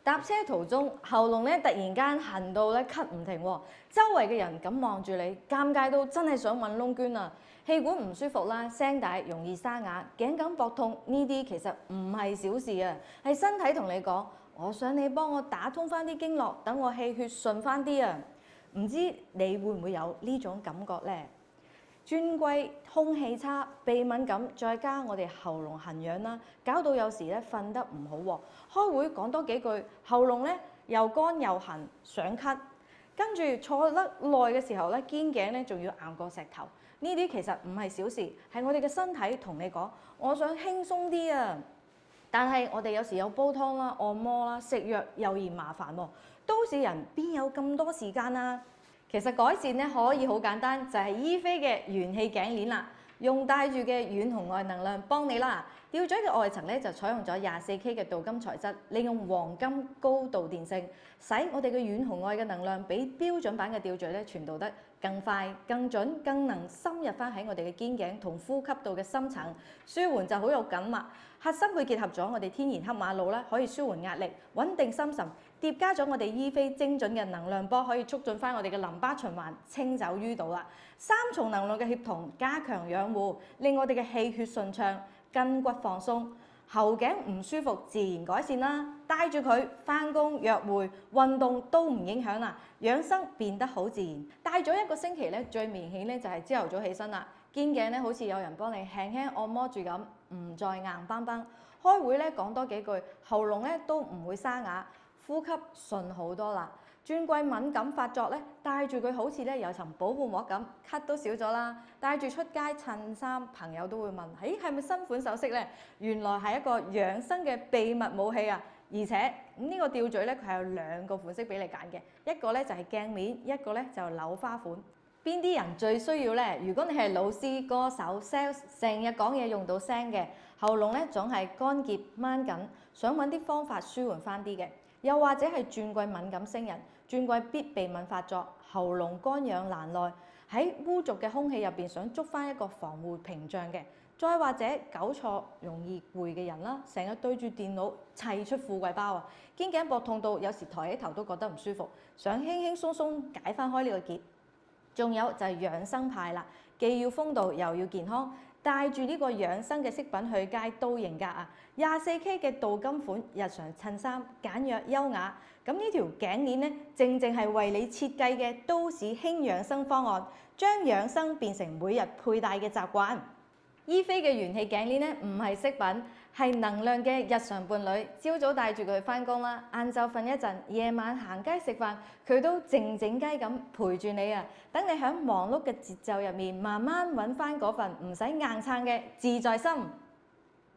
搭車途中，喉嚨咧突然間痕到咧咳唔停喎，周圍嘅人咁望住你，尷尬到真係想揾窿捐啊！氣管唔舒服啦，聲帶容易沙啞，頸緊膊痛，呢啲其實唔係小事啊，係身體同你講，我想你幫我打通翻啲經絡，等我氣血順翻啲啊！唔知你會唔會有呢種感覺呢？尊貴空氣差、鼻敏感，再加我哋喉嚨痕癢啦，搞到有時咧瞓得唔好喎。開會講多幾句，喉嚨咧又乾又痕，想咳。跟住坐得耐嘅時候咧，肩頸咧仲要硬過石頭。呢啲其實唔係小事，係我哋嘅身體同你講，我想輕鬆啲啊！但係我哋有時有煲湯啦、按摩啦、食藥又嫌麻煩喎。都市人邊有咁多時間啊？其實改善咧可以好簡單，就係醫飛嘅元氣頸鏈啦，用帶住嘅遠紅外能量幫你啦。吊墜嘅外層咧就採用咗24K 嘅鍍金材質，利用黃金高導電性，使我哋嘅遠紅外嘅能量比標準版嘅吊墜咧傳導得更快、更準、更能深入翻喺我哋嘅肩頸同呼吸道嘅深層，舒緩就好有緊密。核心佢結合咗我哋天然黑瑪瑙啦，可以舒緩壓力、穩定心神，疊加咗我哋醫飛精準嘅能量波，可以促進翻我哋嘅淋巴循環，清走淤堵啦。三重能量嘅協同，加強養護，令我哋嘅氣血順暢、筋骨放鬆，喉頸唔舒服自然改善啦。帶住佢返工、約會、運動都唔影響啦，養生變得好自然。帶咗1個星期咧，最明顯咧就係朝頭早起身啦，肩頸咧好似有人幫你輕輕按摩住咁，唔再硬邦邦。開會咧講多幾句，喉嚨咧都唔會沙啞，呼吸順好多啦。轉季敏感發作咧，帶住佢好似咧有層保護膜咁，咳都少咗啦。帶住出街襯衫，朋友都會問：誒係咪新款首飾咧？原來係一個養生嘅秘密武器啊！而且呢個吊墜咧，佢係有2個款式俾你揀嘅，一個咧就係鏡面，一個咧就柳花款。邊啲人最需要咧？如果你係老師、歌手、sales， 成日講嘢用到聲嘅，喉嚨咧總係乾澀掹緊，想揾啲方法舒緩翻啲嘅。又或者係轉季敏感星人，轉季必鼻敏發作，喉嚨乾癢難耐，喺污濁嘅空氣入邊想捉翻一個防護屏障嘅。再或者久坐容易攰嘅人啦，成日對住電腦砌出富貴包啊，肩頸膊痛到有時抬起頭都覺得唔舒服，想輕輕鬆鬆解翻開呢個結。仲有就係養生派啦，既要風度又要健康，帶住呢個養生嘅飾品去街都型格啊！24K 嘅鍍金款日常襯衫，簡約優雅。咁呢條頸鏈咧，正係為你設計嘅都市輕養生方案，將養生變成每日佩戴嘅習慣。醫飛嘅元氣頸鏈咧，唔係飾品，係能量嘅日常伴侶。朝早帶住佢返工啦，晏晝瞓一陣，夜晚行街食飯，佢都靜靜雞咁陪住你啊！等你喺忙碌嘅節奏入面，慢慢揾翻嗰份唔使硬撐嘅自在心。